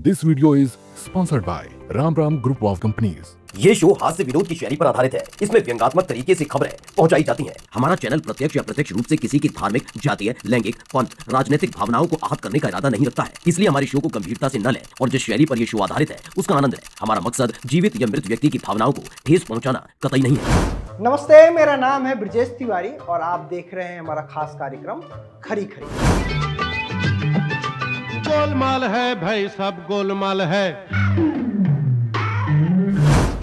This video is sponsored by Ram Ram Group of Companies. ये show हास्य विनोद की शैली पर आधारित है। इसमें व्यंग्यात्मक तरीके से खबरें पहुंचाई जाती हैं। हमारा चैनल प्रत्यक्ष या प्रत्यक्ष रूप से किसी की धार्मिक, जातीय, लैंगिक, पंथ, राजनीतिक भावनाओं को आहत करने का इरादा नहीं रखता है। इसलिए हमारे शो को गंभीरता से न लें और जिस शैली पर यह शो आधारित है उसका आनंद लें। हमारा मकसद जीवित या मृत व्यक्ति की भावनाओं को ठेस पहुंचाना कतई नहीं है। नमस्ते, मेरा नाम है ब्रजेश तिवारी और आप देख रहे हैं हमारा खास कार्यक्रम खरी खरी। गोलमाल है भाई, सब गोलमाल है।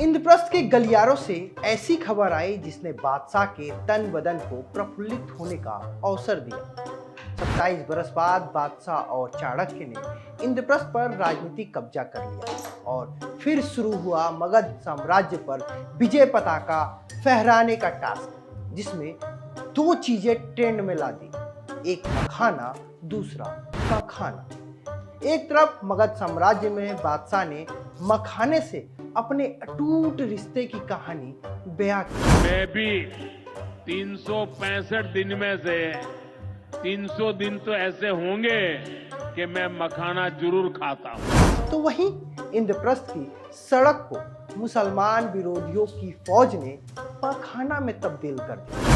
इंद्रप्रस्थ के गलियारों से ऐसी खबर आई जिसने बादशाह के तन बदन को प्रफुल्लित होने का अवसर दिया। 27 बरस बाद बादशाह और चाणक्य ने इंद्रप्रस्थ पर राजनीतिक कब्जा कर लिया और फिर शुरू हुआ मगध साम्राज्य पर विजय पताका फहराने का टास्क, जिसमें दो चीजें ट्रेंड में ला दी, एक मखाना, दूसरा पखाना। एक तरफ मगध साम्राज्य में बादशाह ने मखाने से अपने अटूट रिश्ते की कहानी बयां की। मैं भी 365 दिन में से 300 दिन तो ऐसे होंगे कि मैं मखाना जरूर खाता हूं। तो वहीं इंद्रप्रस्थ की सड़क को मुसलमान विरोधियों की फौज ने पखाना में तब्दील कर दिया।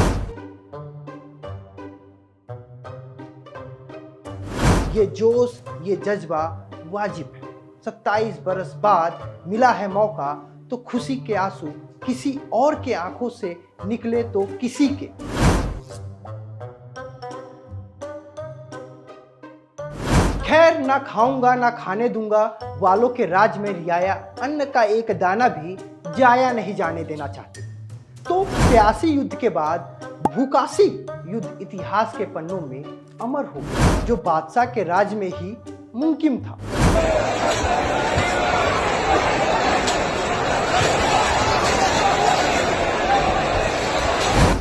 ये जोश, ये जज्बा वाजिब है। 27 बरस बाद मिला है मौका तो खुशी के आंसू किसी और के आंखों से निकले तो किसी के। खैर, ना खाऊंगा ना खाने दूंगा वालों के राज में रियाया अन्न का एक दाना भी जाया नहीं जाने देना चाहते। तो प्यासी युद्ध के बाद भूकासी युद्ध इतिहास के पन्नों में अमर हो गया, जो बादशाह के राज में ही मुमकिन था।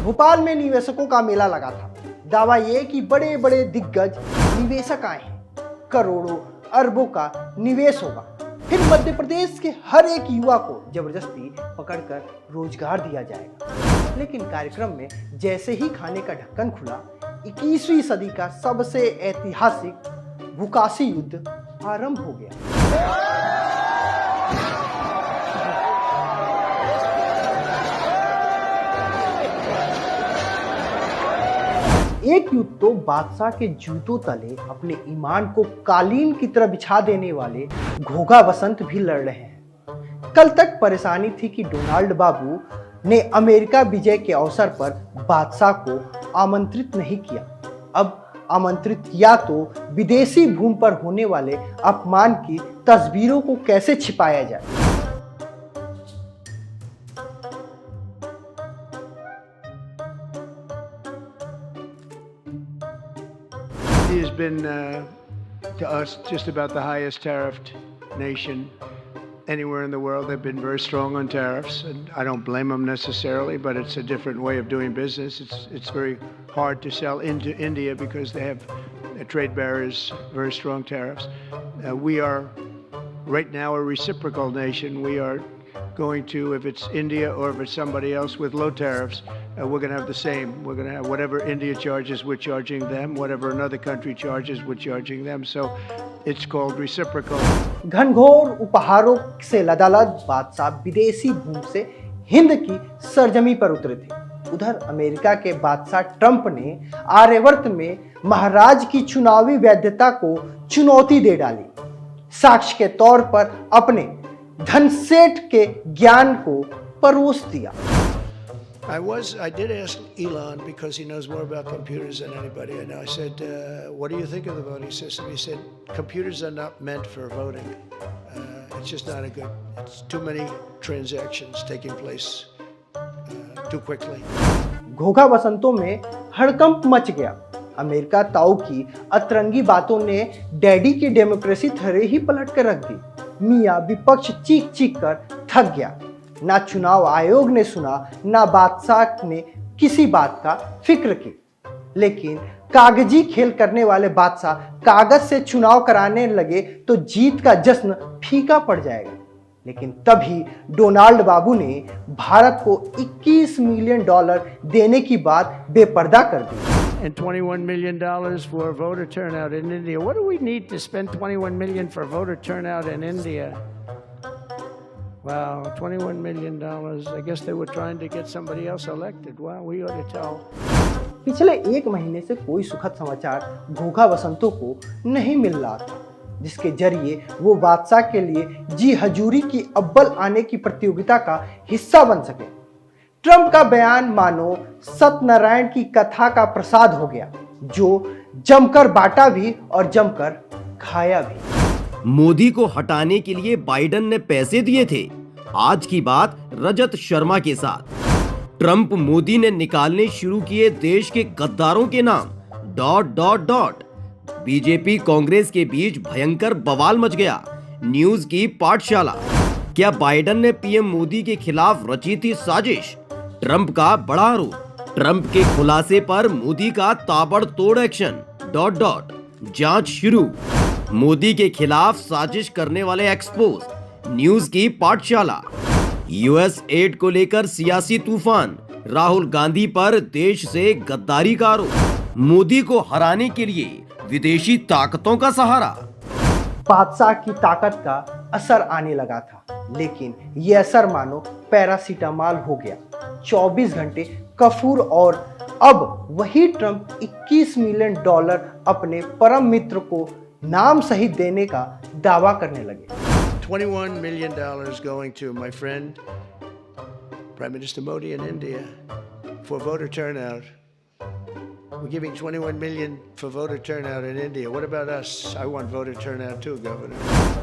भोपाल में निवेशकों का मेला लगा था। दावा यह कि बड़े बड़े दिग्गज निवेशक आए हैं, करोड़ों अरबों का निवेश होगा। फिर मध्य प्रदेश के हर एक युवा को जबरदस्ती पकड़कर रोजगार दिया जाएगा। लेकिन कार्यक्रम में जैसे ही खाने का ढक्कन खुला, 21वीं सदी का सबसे ऐतिहासिक भूकासी युद्ध आरंभ हो गया। एक युद्ध तो बादशाह के जूतों तले अपने ईमान को कालीन की तरह बिछा देने वाले घोघा बसंत भी लड़ रहे हैं। कल तक परेशानी थी कि डोनाल्ड बाबू ने अमेरिका विजय के अवसर पर बादशाह को आमंत्रित नहीं किया। अब आमंत्रित किया तो विदेशी भूमि पर होने वाले अपमान की तस्वीरों को कैसे छिपाया जाए। He has been, to us, just about the highest tariffed nation anywhere in the world. They've been very strong on tariffs, and I don't blame them necessarily, but it's a different way of doing business. It's very hard to sell into India because they have trade barriers, very strong tariffs. We are right now a reciprocal nation. We are going to, if it's India or if it's somebody else with low tariffs, we're going to have the same. We're going to have whatever India charges, we're charging them. Whatever another country charges, we're charging them. So it's called reciprocal. घनघोर उपहारों से लदालद बादशाह विदेशी भूमि से हिंद की सरजमी पर उतरे थे। उधर अमेरिका के बादशाह ट्रंप ने आर्यवर्त में महाराज की चुनावी वैधता को चुनौती दे डाली, साक्ष्य के तौर पर अपने धनसेठ के ज्ञान को परोस दिया। I did ask Elon because he knows more about computers than anybody I know. I said, what do you think of the voting system? He said, computers are not meant for voting. It's just not it's too many transactions taking place too quickly. घोघा बसंतों में हड़कंप much गया। America ताऊ की अतरंगी बातों ने daddy की democracy थरे ही पलट कर रख दी। मियाँ विपक्ष चीख चीख कर थक गया। ना चुनाव आयोग ने सुना, ना बादशाह ने किसी बात का फिक्र की। लेकिन कागजी खेल करने वाले बादशाह कागज से चुनाव कराने लगे तो जीत का जश्न फीका पड़ जाएगा। लेकिन तभी डोनाल्ड बाबू ने भारत को $21 मिलियन देने की बात बेपर्दा कर दी। and $21 million for voter turnout in India. What do we need to spend $21 million for voter turnout in India? Wow, $21 million. I guess they were trying to get somebody else elected. Wow, we ought to tell. पिछले एक महीने से कोई सुखद समाचार घोघा बसंतों को नहीं मिल रहा था, जिसके जरिए वो बादशाह के लिए जी हजूरी की अव्वल आने की प्रतियोगिता का हिस्सा बन सके। ट्रंप का बयान मानो सत्यनारायण की कथा का प्रसाद हो गया, जो जमकर बांटा भी और जमकर खाया भी। मोदी को हटाने के लिए बाइडेन ने पैसे दिए थे। आज की बात रजत शर्मा के साथ। ट्रंप मोदी ने निकालने शुरू किए देश के गद्दारों के नाम ... बीजेपी कांग्रेस के बीच भयंकर बवाल मच गया। न्यूज की पाठशाला। क्या बाइडेन ने पीएम मोदी के खिलाफ रची थी साजिश? ट्रंप का बड़ा आरोप। ट्रंप के खुलासे पर मोदी का ताबड़तोड़ एक्शन ... जांच शुरू। मोदी के खिलाफ साजिश करने वाले एक्सपोज। न्यूज की पाठशाला। यूएस एड को लेकर सियासी तूफान। राहुल गांधी पर देश से गद्दारी का आरोप। मोदी को हराने के लिए विदेशी ताकतों का सहारा। बादशाह की ताकत का असर आने लगा था, लेकिन यह असर मानो पैरासीटामॉल हो गया। 24 घंटे कफूर और अब वही ट्रंप $21 मिलियन अपने परम मित्र को नाम सहित देने का दावा करने लगे। $21 million going to my friend, Prime Minister Modi in India, for voter turnout. We're giving $21 million for voter turnout in India. What about us? I want voter turnout too, Governor.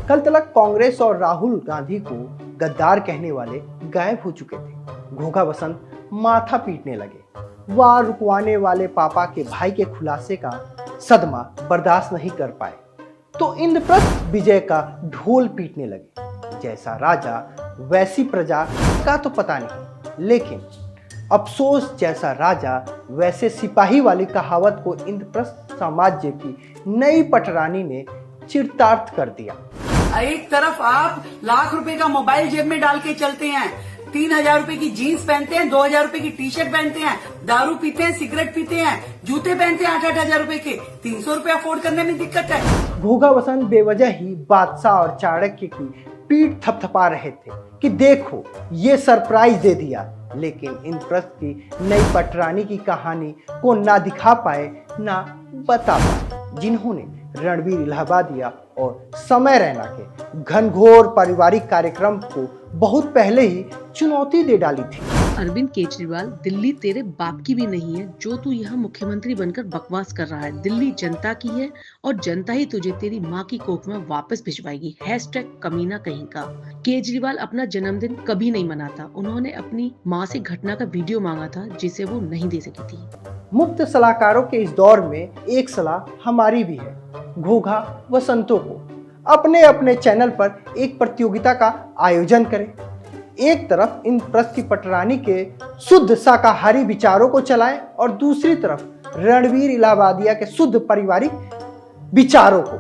कल तक कांग्रेस और राहुल गांधी को गद्दार कहने वाले गायब हो चुके थे। घोघा बसंत माथा पीटने लगे। वार रुकवाने वाले पापा के भाई के खुलासे का सदमा बर्दाश्त नहीं कर पाए, तो इंद्रप्रस्थ विजय का ढोल पीटने लगे। जैसा राजा वैसी प्रजा का तो पता नहीं, लेकिन अफसोस जैसा राजा वैसे सिपाही वाली कहावत को इंद्रप्रस्थ साम्राज्य की नई पटरानी ने चिरतार्थ कर दिया। एक तरफ आप लाख रुपए का मोबाइल जेब में डाल के चलते हैं, 3000 रुपए की जीन्स पहनते हैं, 2000 रुपए की टी शर्ट पहनते हैं, दारू पीते हैं, सिगरेट पीते हैं, जूते पहनते हैं 8-8 हजार रुपए के, 300 रुपए अफोर्ड करने में दिक्कत है। घोघा बसंत बेवजह ही बादशाह और चाणक्य की पीठ थपथपा रहे थे कि देखो ये सरप्राइज दे दिया, लेकिन इंद्रप्रस्थ की नई पटरानी की कहानी को ना दिखा पाए ना बता पाए, जिन्होंने रणवीर इलाहाबादिया और समय रैना के घनघोर पारिवारिक कार्यक्रम को बहुत पहले ही चुनौती दे डाली थी। अरविंद केजरीवाल, दिल्ली तेरे बाप की भी नहीं है जो तू यहाँ मुख्यमंत्री बनकर बकवास कर रहा है। दिल्ली जनता की है और जनता ही तुझे तेरी माँ की कोख में वापस भिजवाएगी। #कमीना कहीं का। केजरीवाल अपना जन्मदिन कभी नहीं मनाता। उन्होंने अपनी माँ से घटना का वीडियो मांगा था जिसे वो नहीं दे सकी थी। मुफ्त सलाहकारों के इस दौर में एक सलाह हमारी भी है। घोघा बसंतों को अपने अपने चैनल पर एक प्रतियोगिता का आयोजन करें। एक तरफ इंद्रप्रस्थ की पटरानी के शुद्ध शाकाहारी विचारों को चलाएं और दूसरी तरफ रणवीर इलाहाबादिया के शुद्ध पारिवारिक विचारों को।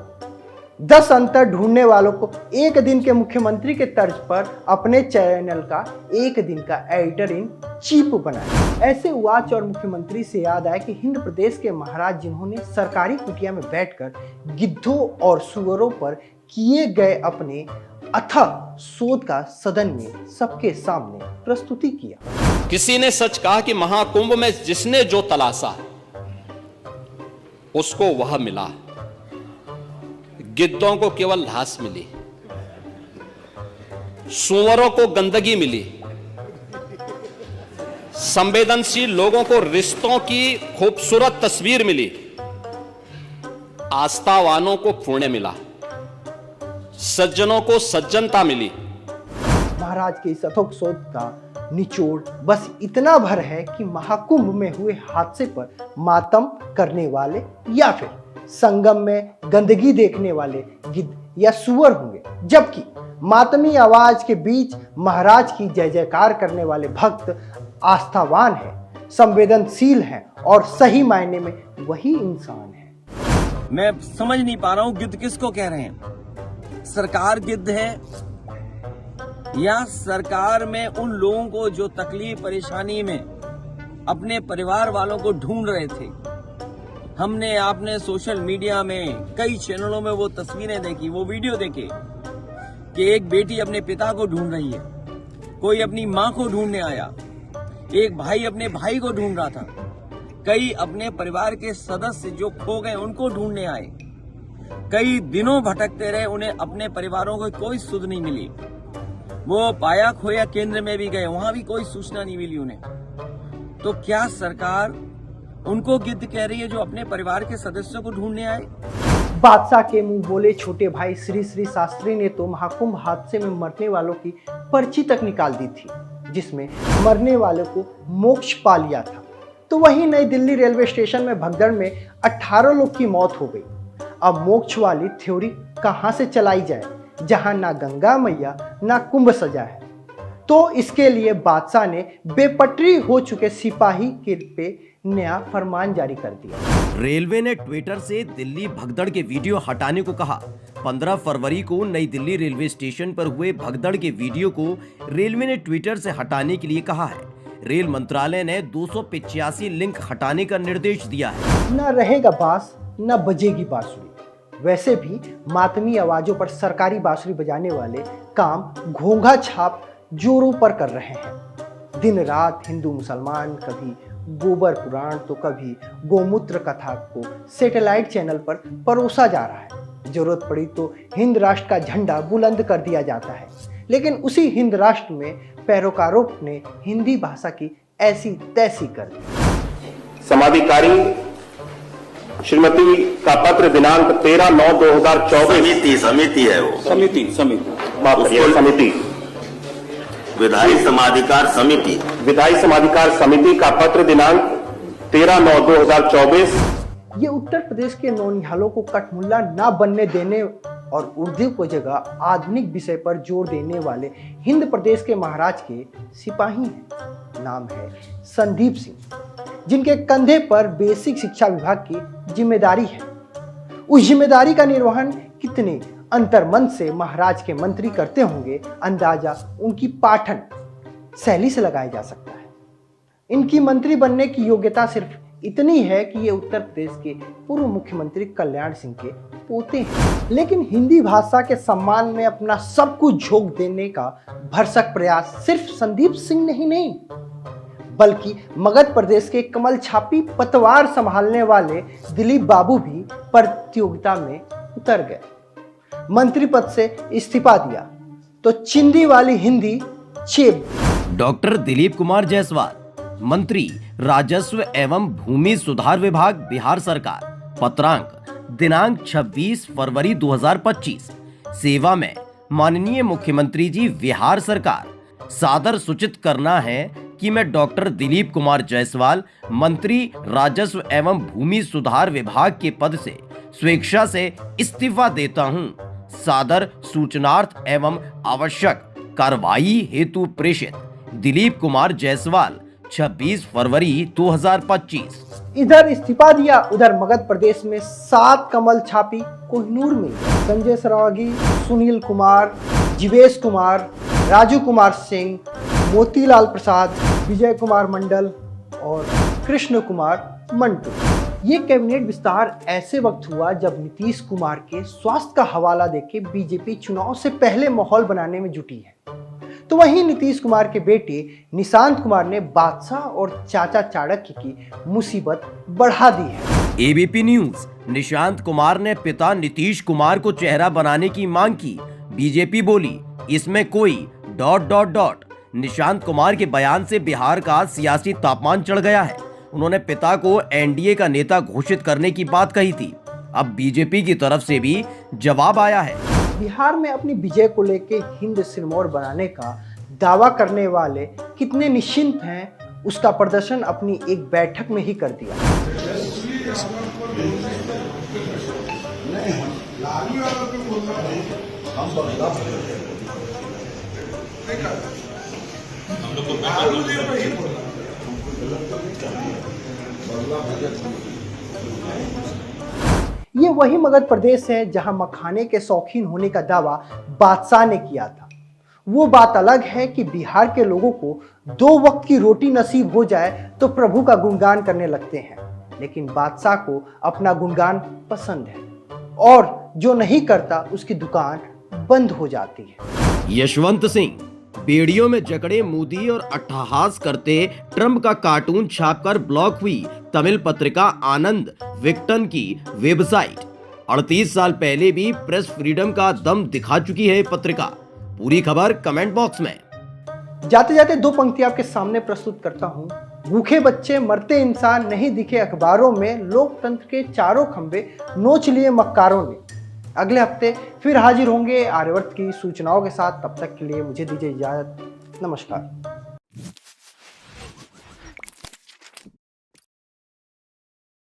10 अंतर ढूंढने वालों को एक दिन के मुख्यमंत्री के तर्ज पर अपने चैनल का एक दिन का एडिटर इन चीफ बनाए। ऐसे वाच और मुख्यमंत्री से याद आया कि हिंद प्रदेश के महाराज जिन्होंने सरकारी कुटिया में बैठकर गिद्धों और सुअरों पर किए गए अपने अथक शोध का सदन में सबके सामने प्रस्तुति किया। किसी ने सच कहा कि महाकुंभ में जिसने जो तलाशा उसको वह मिला। गिद्धों को केवल घास मिली, सुअरों को गंदगी मिली, संवेदनशील लोगों को रिश्तों की खूबसूरत तस्वीर मिली, आस्थावानों को पुण्य मिला, सज्जनों को सज्जनता मिली। महाराज के इस अथक शोध का निचोड़ बस इतना भर है कि महाकुंभ में हुए हादसे पर मातम करने वाले या फिर संगम में गंदगी देखने वाले गिद्ध या सुअर होंगे, जबकि मातमी आवाज के बीच महाराज की जय जयकार करने वाले भक्त आस्थावान हैं, संवेदनशील हैं और सही मायने में वही इंसान है। मैं समझ नहीं पा रहा हूं गिद्ध किसको कह रहे हैं। सरकार गिद्ध है या सरकार में उन लोगों को जो तकलीफ परेशानी में अपने परिवार वालों को ढूंढ रहे थे हमने आपने सोशल मीडिया में कई चैनलों में वो तस्वीरें देखी, वो वीडियो देखे कि एक बेटी अपने पिता को ढूंढ रही है, कोई अपनी माँ को ढूंढने आया, एक भाई अपने भाई को ढूंढ रहा था, कई अपने परिवार के सदस्य जो खो गए उनको ढूंढने आए, कई दिनों भटकते रहे, उन्हें अपने परिवारों को कोई सुध नहीं मिली। वो पाया खोया केंद्र में भी गए, वहां भी कोई सूचना नहीं मिली उन्हें। तो क्या सरकार उनको गिद्ध कह रही है जो अपने परिवार के सदस्यों को ढूंढने आए? बादशाह के मुंह बोले छोटे भाई श्री श्री शास्त्री ने तो महाकुंभ हादसे में मरने वालों की पर्ची तक निकाल दी थी, जिसमें मरने वालों को मोक्ष पा लिया था। तो वहीं नई दिल्ली रेलवे स्टेशन में भगदड़ में 18 लोग की मौत हो गई। अब मोक्ष वाली थ्योरी कहां से चलाई जाए, जहां ना गंगा मैया ना कुंभ सजा है। तो इसके लिए बादशाह ने बेपटरी हो चुके सिपाही के पे नया फरमान जारी कर दिया। रेलवे ने ट्विटर से दिल्ली भगदड़ के वीडियो हटाने को कहा। 15 फरवरी को नई दिल्ली रेलवे स्टेशन पर हुए भगदड़ के वीडियो को रेलवे ने ट्विटर से हटाने के लिए कहा है। रेल मंत्रालय ने 285 लिंक हटाने का निर्देश दिया है। न रहेगा बांस न बजेगी बांसुरी। वैसे भी मातमी आवाजों पर सरकारी बांसुरी बजाने वाले काम घोंघा छाप जोरों पर कर रहे हैं। दिन रात हिंदू मुसलमान, कभी गोबर पुराण तो कभी गोमूत्र कथा को सैटेलाइट चैनल पर परोसा जा रहा है। जरूरत पड़ी तो हिंद राष्ट्र का झंडा बुलंद कर दिया जाता है। लेकिन उसी हिंद राष्ट्र में पैरोकारों ने हिंदी भाषा की ऐसी तैसी कर दी। समाधिकारी श्रीमती का पत्र दिनांक 13/9/2024। समिति है वो, समिति विधायी समाधिकार समिति, विधायी समाधिकार समिति का पत्र दिनांक 13/9/2024। ये उत्तर प्रदेश के नौनिहालों को कठमुल्ला ना बनने देने और उर्दू को जगह आधुनिक विषय पर जोर देने वाले हिंद प्रदेश के महाराज के सिपाही हैं। नाम है संदीप सिंह, जिनके कंधे पर बेसिक शिक्षा विभाग की जिम्मेदारी है। उस जिम्मेदारी का निर्वहन कितने अंतर्मन से महाराज के मंत्री करते होंगे, अंदाजा उनकी पाठन शैली से लगाया जा सकता है। इनकी मंत्री बनने की योग्यता सिर्फ इतनी है कि ये उत्तर प्रदेश के पूर्व मुख्यमंत्री कल्याण सिंह के पोते हैं। लेकिन हिंदी भाषा के सम्मान में अपना सब कुछ झोंक देने का भरसक प्रयास सिर्फ संदीप सिंह ने ही नहीं, बल्कि मगध प्रदेश के कमल छापी पतवार संभालने वाले दिलीप बाबू भी प्रतियोगिता में उतर गए। मंत्री पद से इस्तीफा दिया तो चिंदी वाली हिंदी चेप। डॉक्टर दिलीप कुमार जायसवाल, मंत्री राजस्व एवं भूमि सुधार विभाग, बिहार सरकार। पत्रांक दिनांक 26 फरवरी 2025। सेवा में माननीय मुख्यमंत्री जी, बिहार सरकार। सादर सूचित करना है कि मैं डॉक्टर दिलीप कुमार जायसवाल, मंत्री राजस्व एवं भूमि सुधार विभाग के पद से स्वेच्छा से इस्तीफा देता हूं। सादर सूचनार्थ एवं आवश्यक कार्रवाई हेतु प्रेषित दिलीप कुमार जायसवाल, 26 फरवरी 2025। इधर इस्तीफा दिया, उधर मगध प्रदेश में 7 कमल छापी कोहिनूर में संजय सरावगी, सुनील कुमार, जीवेश कुमार, राजू कुमार सिंह, मोतीलाल प्रसाद, विजय कुमार मंडल और कृष्ण कुमार मंटू। ये कैबिनेट विस्तार ऐसे वक्त हुआ जब नीतीश कुमार के स्वास्थ्य का हवाला देके बीजेपी चुनाव से पहले माहौल बनाने में जुटी है। तो वहीं नीतीश कुमार के बेटे निशांत कुमार ने बादशाह और चाचा चाणक्य की मुसीबत बढ़ा दी है। ABP news. निशांत कुमार ने पिता नीतीश कुमार को चेहरा बनाने की मांग की। बीजेपी बोली इसमें कोई ... निशांत कुमार के बयान से बिहार का सियासी तापमान चढ़ गया है। उन्होंने पिता को एनडीए का नेता घोषित करने की बात कही थी। अब बीजेपी की तरफ से भी जवाब आया है। बिहार में अपनी विजय को लेके हिंद सिरमौर बनाने का दावा करने वाले कितने निश्चिंत हैं, उसका प्रदर्शन अपनी एक बैठक में ही कर दिया। ये वही मगध प्रदेश है जहां मखाने के शौकीन होने का दावा बादशाह ने किया था। वो बात अलग है कि बिहार के लोगों को 2 वक्त की रोटी नसीब हो जाए तो प्रभु का गुणगान करने लगते हैं। लेकिन बादशाह को अपना गुणगान पसंद है और जो नहीं करता उसकी दुकान बंद हो जाती है। यशवंत सिंह बेड़ियों में जकड़े मोदी और अट्टहास करते ट्रंप का कार्टून छापकर ब्लॉक हुई तमिल पत्रिका आनंद विक्टन की वेबसाइट। 38 साल पहले भी प्रेस फ्रीडम का दम दिखा चुकी है पत्रिका। पूरी खबर कमेंट बॉक्स में। जाते जाते दो पंक्तियां आपके सामने प्रस्तुत करता हूं। भूखे बच्चे, मरते इंसान नहीं दिखे अखबारों में, लोकतंत्र के चारों खंभे नोच लिए मक्कारों ने। अगले हफ्ते फिर हाजिर होंगे आर्यवर्त की सूचनाओं के साथ। तब तक के लिए मुझे दीजिए इजाजत। नमस्कार।